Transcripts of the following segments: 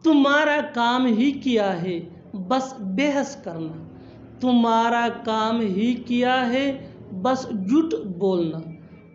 तुम्हारा काम ही किया है बस बहस करना, तुम्हारा काम ही किया है बस झूठ बोलना,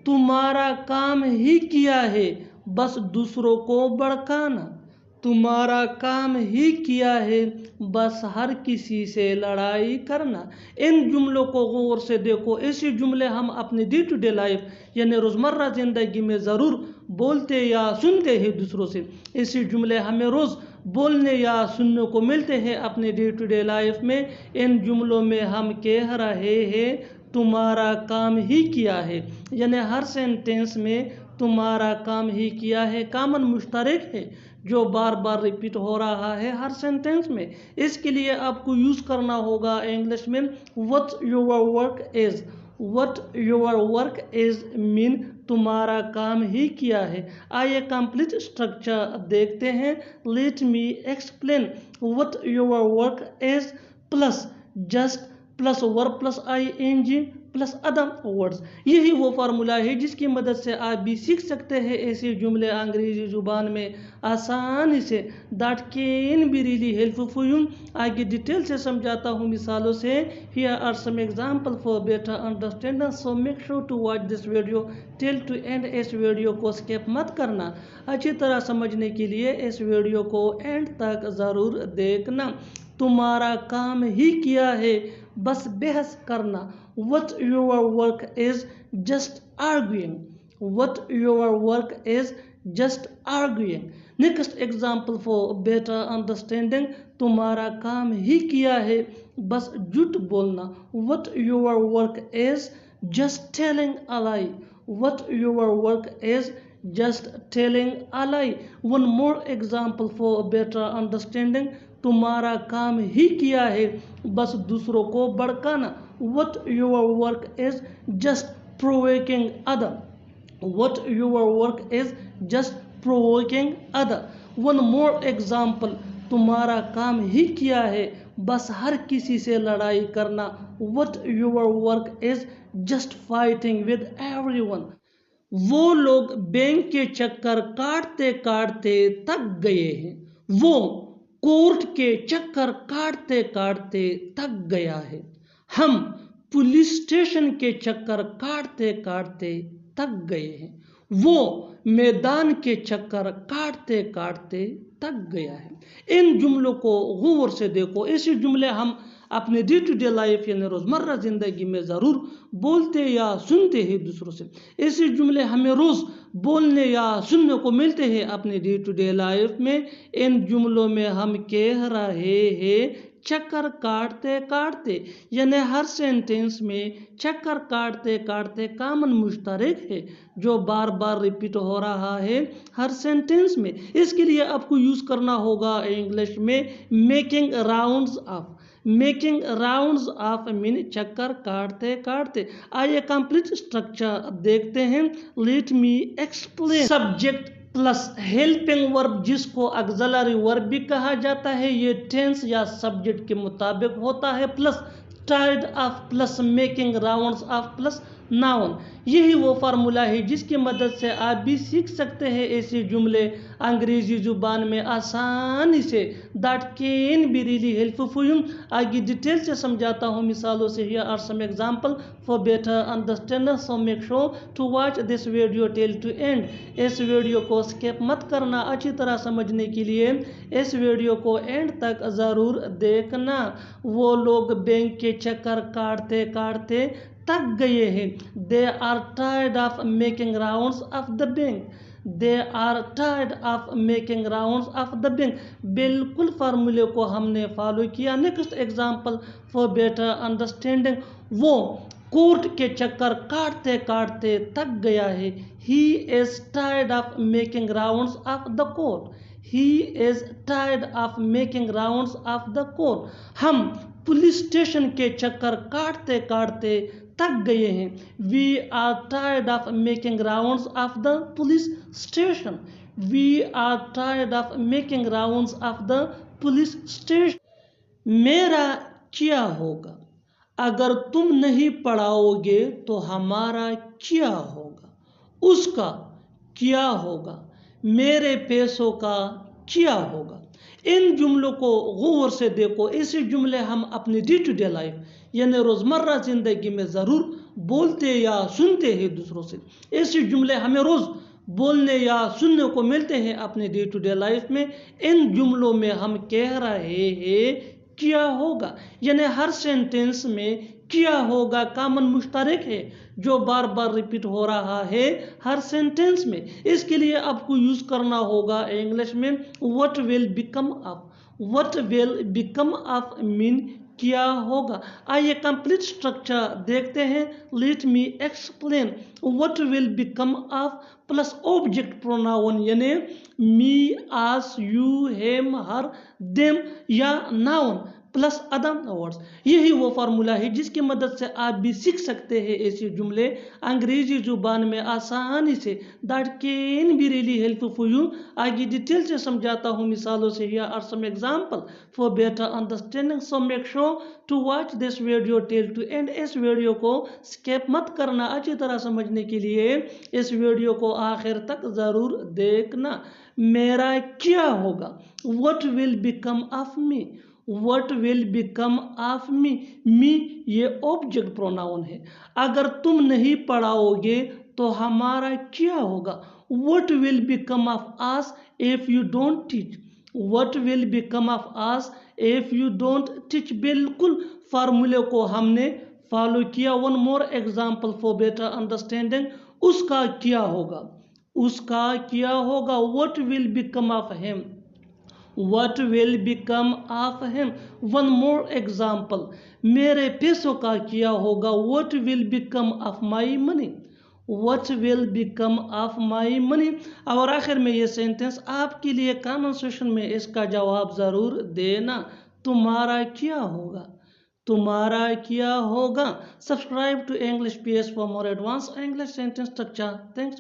तुम्हारा काम ही किया है बस दूसरों को भड़काना, तुम्हारा काम ही किया है बस हर किसी से लड़ाई करना। इन जुमलों को गौर से देखो। ऐसे जुमले हम अपने डे टू डे लाइफ यानी रोज़मर्रा ज़िंदगी में ज़रूर बोलते या सुनते हैं दूसरों से। ऐसे जुमले हमें रोज़ बोलने या सुनने को मिलते हैं अपने डे टू डे लाइफ में। इन जुमलों में हम कह रहे हैं तुम्हारा काम ही किया है, यानी हर सेंटेंस में तुम्हारा काम ही किया है कॉमन मुश्तरक है जो बार बार रिपीट हो रहा है हर सेंटेंस में। इसके लिए आपको यूज़ करना होगा इंग्लिश में what your work is. What your work is mean तुम्हारा काम ही किया है। आइए कंप्लीट स्ट्रक्चर देखते हैं। Let me explain. What your work is plus just plus verb plus ing plus other words. यही वो फार्मूला है जिसकी मदद से आप भी सीख सकते हैं ऐसे जुमले अंग्रेजी जुबान में आसानी से। That can be really helpful for you. आगे डिटेल से समझाता हूँ मिसालों से। Here are some example for better understanding, so make sure to watch this video till to end. इस वीडियो को स्किप मत करना। अच्छी तरह समझने के लिए इस वीडियो को एंड तक ज़रूर देखना। तुम्हारा काम ही किया है बस बहस करना। What your work is just arguing. What your work is just arguing. Next example for better understanding. तुम्हारा काम ही किया है बस झूठ बोलना। What your work is just telling a lie. What your work is just telling a lie. One more example for better understanding. तुम्हारा काम ही किया है बस दूसरों को भड़काना। What your work is just provoking other. What your work is just provoking other. One more example. तुम्हारा काम ही किया है बस हर किसी से लड़ाई करना। What your work is just fighting with everyone. वो लोग बैंक के चक्कर काटते काटते थक गए हैं। वो कोर्ट के चक्कर काटते काटते थक गया है। हम पुलिस स्टेशन के चक्कर काटते काटते थक गए हैं। वो मैदान के चक्कर काटते काटते थक गया है। इन जुमलों को गौर से देखो। ऐसे जुमले हम अपने डे टू डे लाइफ यानी रोज़मर्रा ज़िंदगी में ज़रूर बोलते या सुनते हैं दूसरों से। ऐसे जुमले हमें रोज़ बोलने या सुनने को मिलते हैं अपने डे टू डे लाइफ में। इन जुमलों में हम कह रहे हैं चक्कर काटते काटते, यानी हर सेंटेंस में चक्कर काटते काटते कॉमन मुश्तरक है जो बार बार रिपीट हो रहा है हर सेंटेंस में। इसके लिए आपको यूज़ करना होगा इंग्लिश में making rounds of. Making rounds of mean चक्कर काटते काटते। आइए कंप्लीट स्ट्रक्चर देखते हैं। Let me explain. Subject plus helping verb जिसको ऑक्सिलरी वर्ब भी कहा जाता है, ये टेंस या सब्जेक्ट के मुताबिक होता है, plus tide of plus making rounds of plus noun. यही वो फार्मूला है जिसकी मदद से आप भी सीख सकते हैं ऐसे जुमले अंग्रेजी जुबान में आसानी से। That can be really helpful for you. आगे डिटेल से समझाता हूँ मिसालों से। Here are some example for better understanding, so make sure to watch this video till to end. इस वीडियो को स्किप मत करना। अच्छी तरह समझने के लिए इस वीडियो को एंड तक ज़रूर देखना। वो लोग बैंक के चक्कर काटते काटते थक गए हैं। They are tired of making rounds of the bank. They are tired of making rounds of the bank. बिल्कुल फार्मूले को हमने फॉलो किया। Next example for better understanding. वो कोर्ट के चक्कर काटते काटते थक गया है। He is tired of making rounds of the court. He is tired of making rounds of the court. हम पुलिस स्टेशन के चक्कर काटते काटते थक गए हैं। We are tired of making rounds of the police station. We are tired of making rounds of the police station. मेरा क्या होगा अगर तुम नहीं पढ़ाओगे तो हमारा क्या होगा। उसका क्या होगा, मेरे पैसों का क्या होगा। इन जुमलों को गौर से देखो। ऐसे जुमले हम अपनी डे टू डे लाइफ यानी रोज़मर्रा ज़िंदगी में ज़रूर बोलते या सुनते हैं दूसरों से। ऐसे जुमले हमें रोज़ बोलने या सुनने को मिलते हैं अपने डे टू डे लाइफ में। इन जुमलों में हम कह रहे हैं क्या होगा, यानी हर सेंटेंस में क्या होगा कॉमन मुश्तरक है जो बार बार रिपीट हो रहा है हर सेंटेंस में। इसके लिए आपको यूज़ करना होगा इंग्लिश में what will become of. What will become of mean क्या होगा। आइए कंप्लीट स्ट्रक्चर देखते हैं। Let me explain. What will become of plus object pronoun यानी मी, आस, यू, हिम, हर, देम या नाउन प्लस अदर वर्ड्स। यही वो फार्मूला है जिसकी मदद से आप भी सीख सकते हैं ऐसे जुमले अंग्रेजी जुबान में आसानी से। That can be really helpful for you. आगे डिटेल से समझाता हूँ मिसालों से। Here are some example for better understanding, so make sure to watch this video till to end. इस वीडियो को स्किप मत करना। अच्छी तरह समझने के लिए इस वीडियो को आखिर तक ज़रूर देखना। मेरा क्या होगा, what will become of me. What will become of me? मी ये ऑब्जेक्ट प्रोनाउन है। अगर तुम नहीं पढ़ाओगे तो हमारा क्या होगा। What will become of us if you don't teach? What will become of us if you don't teach? बिल्कुल फार्मूले को हमने फॉलो किया। One more example for better understanding. उसका क्या होगा, उसका क्या होगा। What will become of him? What will become of him? One more example. मेरे पैसों का क्या होगा। What will become of my money? What will become of my money? और आखिर में ये सेंटेंस आपके लिए कमेंट सेक्शन में इसका जवाब ज़रूर देना। तुम्हारा क्या होगा, तुम्हारा क्या होगा। Subscribe to English PS for more advance English sentence structure. Thanks.